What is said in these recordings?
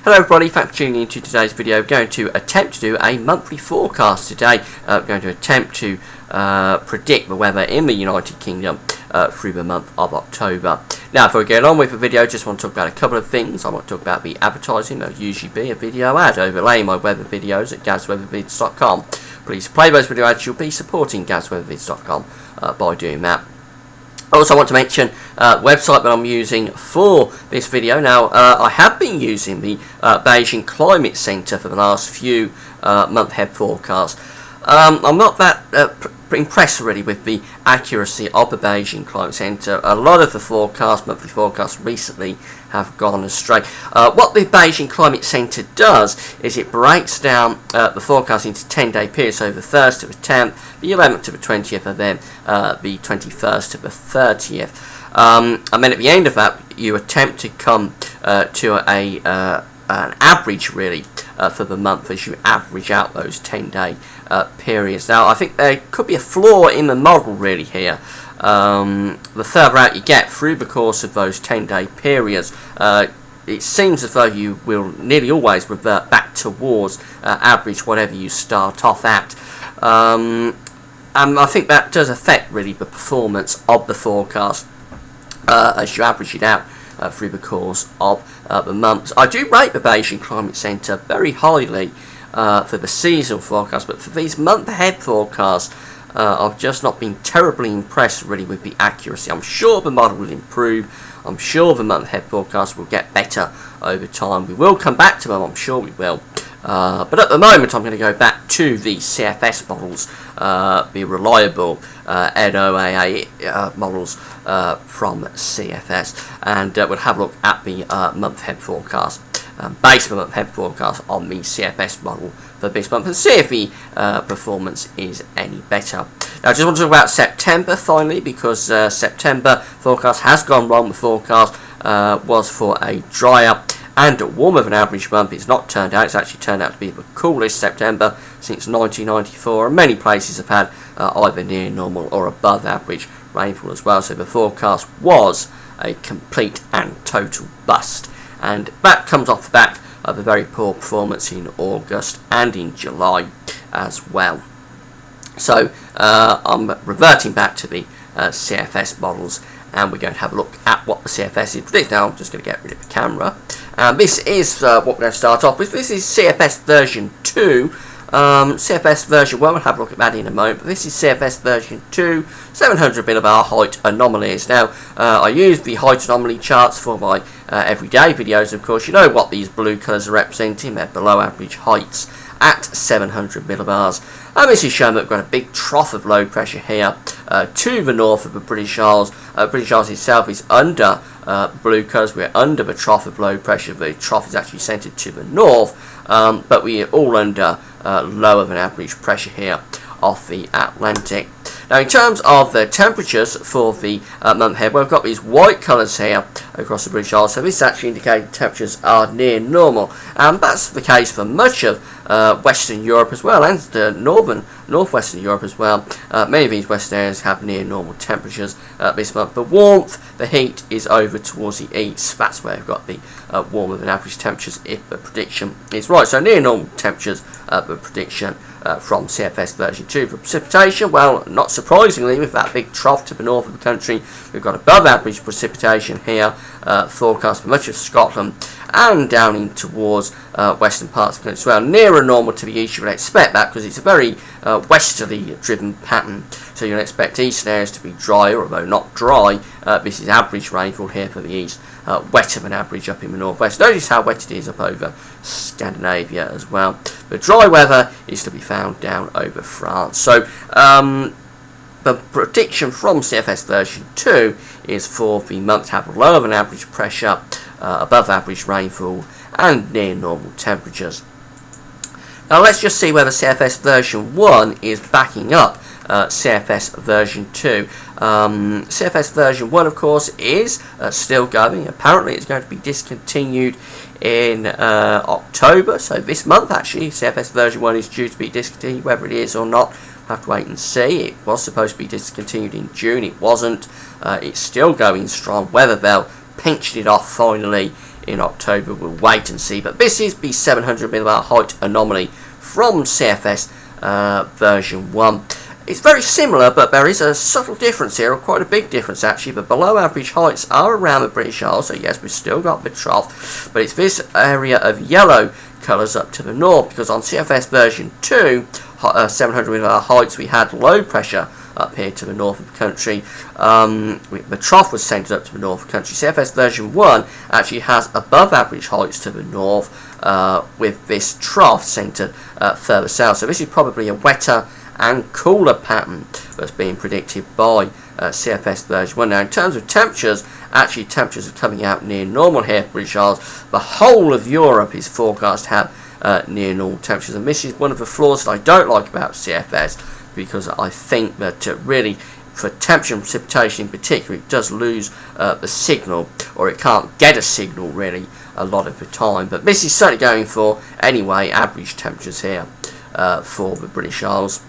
Hello everybody, thanks for tuning into today's video. We're going to attempt to do a monthly forecast today. We're going to attempt to predict the weather in the United Kingdom through the month of October. Now, before we get on with the video, just want to talk about a couple of things. I want to talk about the advertising. There'll usually be a video ad overlaying my weather videos at gazweathervids.com. Please play those video ads. You'll be supporting gazweathervids.com by doing that. I also want to mention the website that I'm using for this video. Now, I have been using the Beijing Climate Centre for the last few month-ahead forecasts. I'm not that impressed really with the accuracy of the Beijing Climate Centre. A lot of the monthly forecasts recently have gone astray. What the Beijing Climate Centre does is it breaks down the forecast into 10-day periods, so the 1st to the 10th, the 11th to the 20th, and then the 21st to the 30th. And then at the end of that, you attempt to come to an average really for the month as you average out those 10-day periods. Now, I think there could be a flaw in the model really here. The further out you get through the course of those 10-day periods, it seems as though you will nearly always revert back towards average whatever you start off at. And I think that does affect really the performance of the forecast as you average it out through the course of the months. I do rate the Beijing Climate Centre very highly for the seasonal forecast, but for these month-ahead forecasts, I've just not been terribly impressed really with the accuracy. I'm sure the model will improve. I'm sure the month-ahead forecast will get better over time. We will come back to them, I'm sure we will. But at the moment, I'm going to go back to the CFS models, the reliable NOAA models from CFS, and we'll have a look at the month-ahead forecast, based on the month-ahead forecast on the CFS model for this month, and see if the performance is any better. Now, I just want to talk about September finally, because September forecast has gone wrong. The forecast was for a drier and warmer than average month. It's not turned out. It's actually turned out to be the coolest September since 1994, and many places have had either near normal or above average rainfall as well. So the forecast was a complete and total bust, and that comes off the back of a very poor performance in August and in July as well. So I'm reverting back to the CFS models, and we're going to have a look at what the CFS is predicting. Now, I'm just going to get rid of the camera. This is what we're going to start off with. This is CFS version 2. CFS version 1, we'll have a look at that in a moment, but this is CFS version 2, 700 millibar height anomalies. Now, I use the height anomaly charts for my everyday videos. Of course, you know what these blue colours are representing. They're below average heights at 700 millibars. And this is showing that we've got a big trough of low pressure here to the north of the British Isles. British Isles itself is under blue colours. We're under the trough of low pressure. The trough is actually centred to the north, but we're all under lower than average pressure here off the Atlantic. Now, in terms of the temperatures for the month ahead, well, we've got these white colours here across the British Isles, so this actually indicates temperatures are near normal, and that's the case for much of Western Europe as well, and northwestern Europe as well. Many of these western areas have near normal temperatures this month. The warmth, the heat is over towards the east. That's where we've got the warmer than average temperatures if the prediction is right. So near normal temperatures, the prediction from CFS version 2. For precipitation, well, not surprisingly, with that big trough to the north of the country, we've got above average precipitation here, forecast for much of Scotland and down in towards western parts of the country as well. Nearer normal to the east, you would expect that, because it's a very westerly driven pattern, so you'll expect eastern areas to be drier, although not dry. This is average rainfall here for the east, wetter than average up in the northwest. Notice how wet it is up over Scandinavia as well. The dry weather is to be found down over France. So the prediction from CFS version 2 is for the month to have lower than average pressure, above average rainfall, and near normal temperatures. Now, let's just see whether CFS version 1 is backing up CFS version 2. CFS version 1, of course, is still going. Apparently, it's going to be discontinued in October, so this month actually. CFS version 1 is due to be discontinued. Whether it is or not, we'll have to wait and see. It was supposed to be discontinued in June. It wasn't. It's still going strong. Whether they'll pinched it off finally in October. We'll wait and see. But this is the 700 millibar height anomaly from CFS version 1. It's very similar, but there is a subtle difference here, or quite a big difference actually. The below average heights are around the British Isles, so yes, we've still got the trough, but it's this area of yellow colours up to the north, because on CFS version 2, 700 millibar heights, we had low pressure up here to the north of the country. The trough was centred up to the north of the country. CFS version 1 actually has above average heights to the north, with this trough centred further south. So this is probably a wetter and cooler pattern that's being predicted by CFS version 1. Now in terms of temperatures, actually temperatures are coming out near normal here for British Isles. The whole of Europe is forecast to have near normal temperatures, and this is one of the flaws that I don't like about CFS, because I think that really for temperature and precipitation in particular, it does lose the signal, or it can't get a signal really a lot of the time. But this is certainly going for, anyway, average temperatures here for the British Isles.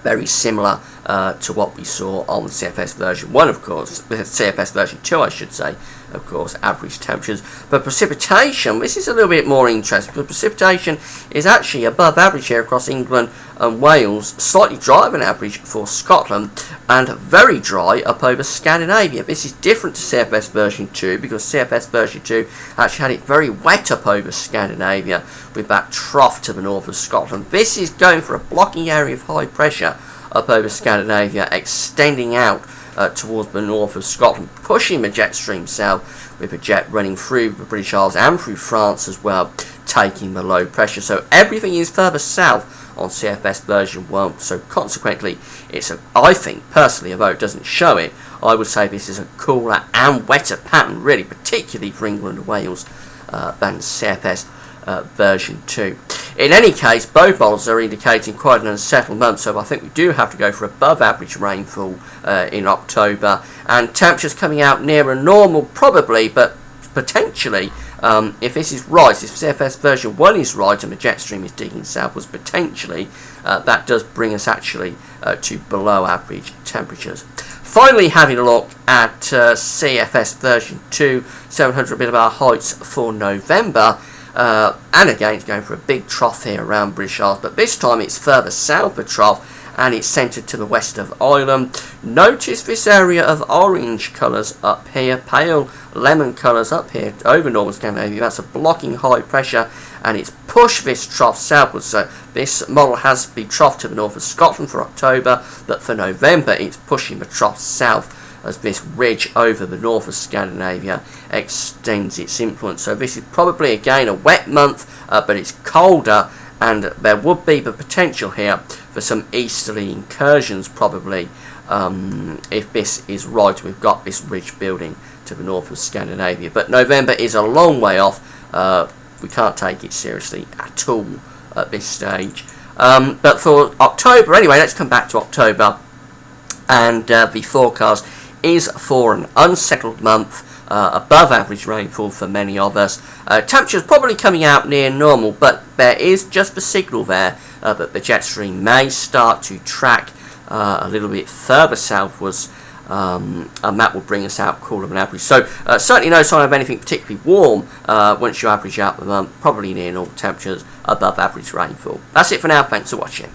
Very similar to what we saw on the CFS version 1, of course, CFS version 2 I should say, of course, average temperatures. But precipitation, this is a little bit more interesting, because precipitation is actually above average here across England and Wales, slightly drier than average for Scotland, and very dry up over Scandinavia. This is different to CFS version 2, because CFS version 2 actually had it very wet up over Scandinavia, with that trough to the north of Scotland. This is going for a blocking area of high pressure up over Scandinavia, extending out towards the north of Scotland, pushing the jet stream south, with the jet running through the British Isles and through France as well, taking the low pressure. So everything is further south on CFS version 1, so consequently it's I think personally, although it doesn't show it, I would say this is a cooler and wetter pattern, really, particularly for England and Wales, than CFS version 2. In any case, both models are indicating quite an unsettled month, so I think we do have to go for above average rainfall in October, and temperatures coming out nearer normal probably, but potentially, if this is right, if CFS version 1 is right and the jet stream is digging southwards, potentially that does bring us actually to below average temperatures. Finally, having a look at CFS version 2, 700 millibar heights for November. And again, it's going for a big trough here around British Isles, but this time it's further south the trough, and it's centred to the west of Ireland. Notice this area of orange colours up here, pale lemon colours up here over northern Scandinavia. That's a blocking high pressure, and it's pushed this trough southwards. So this model has the trough to the north of Scotland for October, but for November it's pushing the trough south as this ridge over the north of Scandinavia extends its influence. So this is probably again a wet month, but it's colder, and there would be the potential here for some easterly incursions probably, if this is right. We've got this ridge building to the north of Scandinavia, but November is a long way off. We can't take it seriously at all at this stage. But for October, anyway, let's come back to October, and the forecast is for an unsettled month, above average rainfall for many of us. Temperatures probably coming out near normal, but there is just the signal there that the jet stream may start to track a little bit further southwards, and that will bring us out cooler than average. So certainly no sign of anything particularly warm once you average out the month, probably near normal temperatures, above average rainfall. That's it for now, thanks for watching.